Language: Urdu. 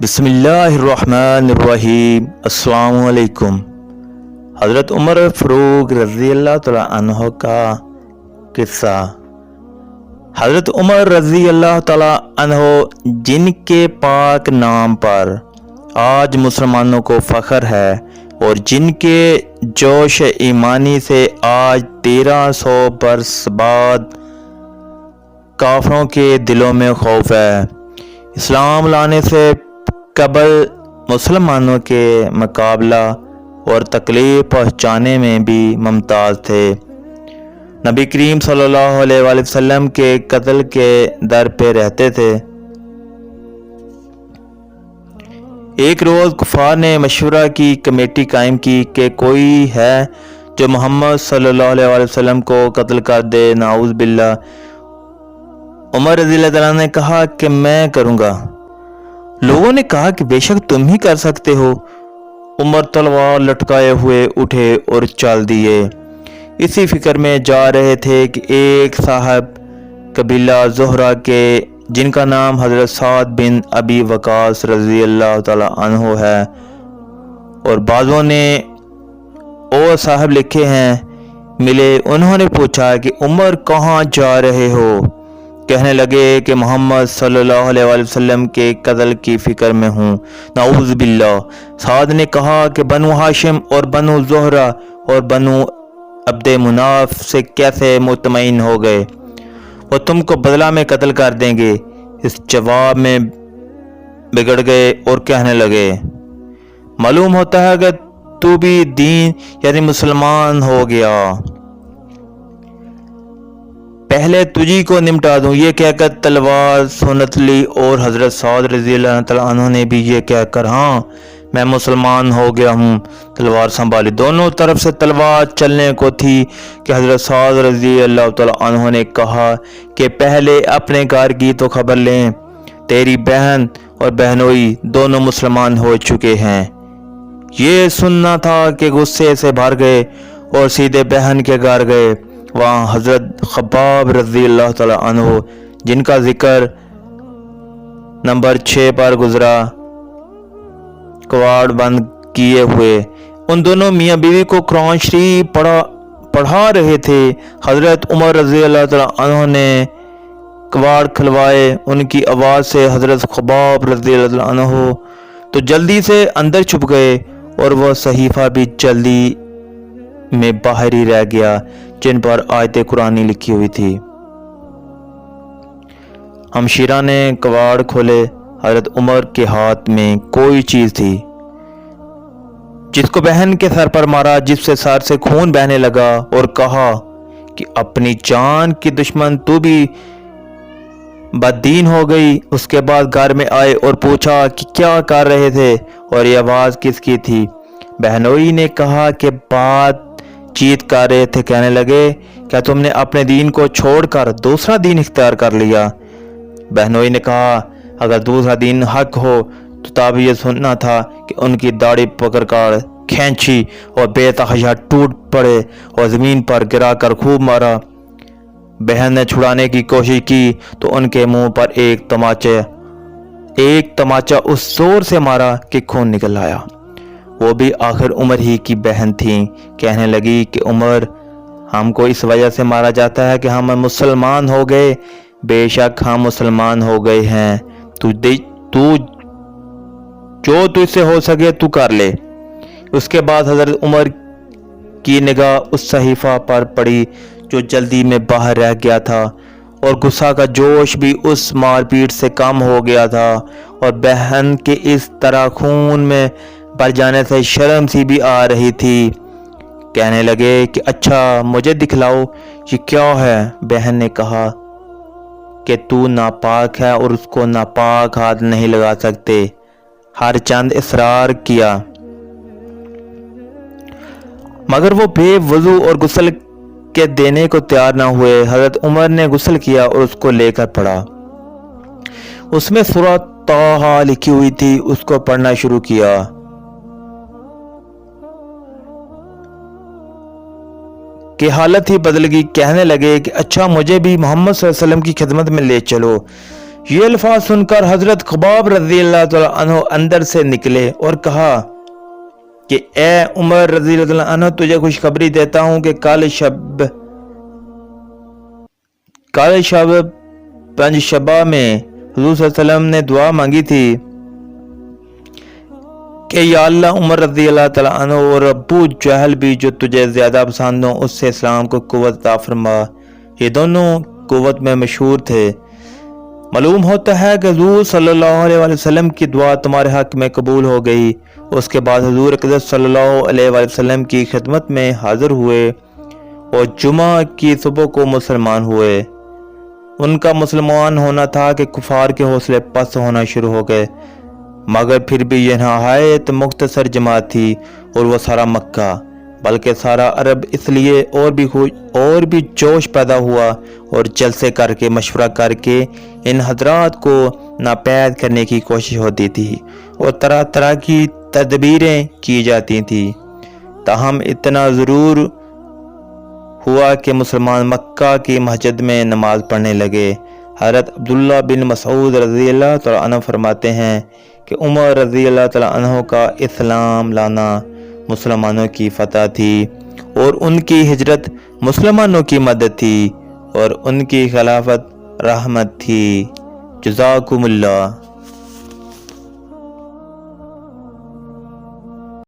بسم اللہ الرحمن الرحیم۔ السلام علیکم۔ حضرت عمر فاروق رضی اللہ تعالیٰ عنہ کا قصہ۔ حضرت عمر رضی اللہ تعالیٰ عنہ جن کے پاک نام پر آج مسلمانوں کو فخر ہے اور جن کے جوش ایمانی سے آج 1300 برس بعد کافروں کے دلوں میں خوف ہے، اسلام لانے سے قبل مسلمانوں کے مقابلہ اور تکلیف پہنچانے میں بھی ممتاز تھے، نبی کریم صلی اللہ علیہ وآلہ وسلم کے قتل کے در پہ رہتے تھے۔ ایک روز کفار نے مشورہ کی کمیٹی قائم کی کہ کوئی ہے جو محمد صلی اللہ علیہ وآلہ وسلم کو قتل کر دے، نعوذ باللہ۔ عمر رضی اللہ عنہ نے کہا کہ میں کروں گا۔ لوگوں نے کہا کہ بے شک تم ہی کر سکتے ہو۔ عمر تلوار لٹکائے ہوئے اٹھے اور چل دیے۔ اسی فکر میں جا رہے تھے کہ ایک صاحب قبیلہ زہرہ کے جن کا نام حضرت سعد بن ابی وقاص رضی اللہ تعالی عنہ ہے اور بعضوں نے او صاحب لکھے ہیں، ملے۔ انہوں نے پوچھا کہ عمر کہاں جا رہے ہو؟ کہنے لگے کہ محمد صلی اللہ علیہ وآلہ وسلم کے قتل کی فکر میں ہوں، نعوذ باللہ۔ سعد نے کہا کہ بنو ہاشم اور بنو زہرہ اور بنو عبد مناف سے کیسے مطمئن ہو گئے؟ وہ تم کو بدلہ میں قتل کر دیں گے۔ اس جواب میں بگڑ گئے اور کہنے لگے، معلوم ہوتا ہے کہ تو بھی دین یعنی مسلمان ہو گیا، پہلے تجھی کو نمٹا دوں۔ یہ کہہ کر تلوار سنت لی اور حضرت سعد رضی اللہ تعالیٰ عنہ نے بھی یہ کہہ کر ہاں میں مسلمان ہو گیا ہوں تلوار سنبھالی۔ دونوں طرف سے تلوار چلنے کو تھی کہ حضرت سعد رضی اللہ تعالیٰ عنہ نے کہا کہ پہلے اپنے گھر کی تو خبر لیں، تیری بہن اور بہنوئی دونوں مسلمان ہو چکے ہیں۔ یہ سننا تھا کہ غصے سے بھر گئے اور سیدھے بہن کے گھر گئے۔ وہاں حضرت خباب رضی اللہ تعالیٰ عنہ جن کا ذکر نمبر 6 پر گزرا، کواڑ بند کیے ہوئے ان دونوں میاں بیوی کو قرآن شریف پڑھا رہے تھے۔ حضرت عمر رضی اللہ تعالیٰ عنہ نے کواڑ کھلوائے۔ ان کی آواز سے حضرت خباب رضی اللہ تعالیٰ عنہ تو جلدی سے اندر چھپ گئے اور وہ صحیفہ بھی جلدی میں باہر ہی رہ گیا جن پر آیت قرآنی لکھی ہوئی تھی۔ ہمشیرہ نے کواڑ کھولے۔ حضرت عمر کے ہاتھ میں کوئی چیز تھی جس کو بہن کے سر پر مارا، جس سے سر سے خون بہنے لگا اور کہا کہ اپنی جان کی دشمن تو بھی بددین ہو گئی۔ اس کے بعد گھر میں آئے اور پوچھا کہ کیا کر رہے تھے اور یہ آواز کس کی تھی؟ بہنوئی نے کہا کہ بات چیت کر رہے تھے، کہنے لگے کیا تم نے اپنے دین کو چھوڑ کر دوسرا دین اختیار کر لیا؟ بہنوئی نے کہا اگر دوسرا دین حق ہو تو تب یہ سننا تھا کہ ان کی داڑھی پکڑ کر کھینچی اور بے تحاشا ٹوٹ پڑے اور زمین پر گرا کر خوب مارا۔ بہن نے چھڑانے کی کوشش کی تو ان کے منہ پر ایک تماچا اس زور سے مارا کہ خون نکل آیا۔ وہ بھی آخر عمر ہی کی بہن تھیں۔ کہنے لگی کہ عمر ہم کو اس وجہ سے مارا جاتا ہے کہ ہم مسلمان ہو گئے۔ بے شک ہم مسلمان ہو گئے ہیں، جو تجھ سے ہو سکے تو کر لے۔ اس کے بعد حضرت عمر کی نگاہ اس صحیفہ پر پڑی جو جلدی میں باہر رہ گیا تھا اور غصہ کا جوش بھی اس مار پیٹ سے کم ہو گیا تھا اور بہن کے اس طرح خون میں بھر جانے سے شرم سی بھی آ رہی تھی۔ کہنے لگے کہ اچھا مجھے دکھلاؤ یہ کیا ہے؟ بہن نے کہا کہ تو ناپاک ہے اور اس کو ناپاک ہاتھ نہیں لگا سکتے۔ ہر چند اصرار کیا مگر وہ بے وضو اور غسل کے دینے کو تیار نہ ہوئے۔ حضرت عمر نے غسل کیا اور اس کو لے کر پڑھا۔ اس میں سورہ طٰہٰ لکھی ہوئی تھی، اس کو پڑھنا شروع کیا۔ کہ حالت ہی بدل گئی۔ کہنے لگے کہ اچھا مجھے بھی محمد صلی اللہ علیہ وسلم کی خدمت میں لے چلو۔ یہ الفاظ سن کر حضرت خباب رضی اللہ تعالیٰ عنہ اندر سے نکلے اور کہا کہ اے عمر رضی اللہ عنہ، تجھے خوشخبری دیتا ہوں کہ کل شب پنج شبہ میں حضور صلی اللہ علیہ وسلم نے دعا مانگی تھی کہ یا اللہ، عمر رضی اللہ تعالیٰ عنہ اور ابو جہل بھی جو تجھے زیادہ پسند ہو، اس سے اسلام کو قوت عطا فرما۔ یہ دونوں قوت میں مشہور تھے۔ معلوم ہوتا ہے کہ حضور صلی اللہ علیہ وسلم کی دعا تمہارے حق میں قبول ہو گئی۔ اس کے بعد حضور اقدس صلی اللہ علیہ وسلم کی خدمت میں حاضر ہوئے اور جمعہ کی صبح کو مسلمان ہوئے۔ ان کا مسلمان ہونا تھا کہ کفار کے حوصلے پست ہونا شروع ہو گئے، مگر پھر بھی یہ نہایت مختصر جماعت تھی، اور وہ سارا مکہ بلکہ سارا عرب اس لیے اور بھی جوش پیدا ہوا اور جلسے کر کے مشورہ کر کے ان حضرات کو ناپید کرنے کی کوشش ہوتی تھی اور طرح طرح کی تدبیریں کی جاتی تھیں۔ تاہم اتنا ضرور ہوا کہ مسلمان مکہ کی مسجد میں نماز پڑھنے لگے۔ حضرت عبداللہ بن مسعود رضی اللہ تعالیٰ عنہ فرماتے ہیں کہ عمر رضی اللہ تعالیٰ عنہ کا اسلام لانا مسلمانوں کی فتح تھی، اور ان کی ہجرت مسلمانوں کی مدد تھی، اور ان کی خلافت رحمت تھی۔ جزاکم اللہ۔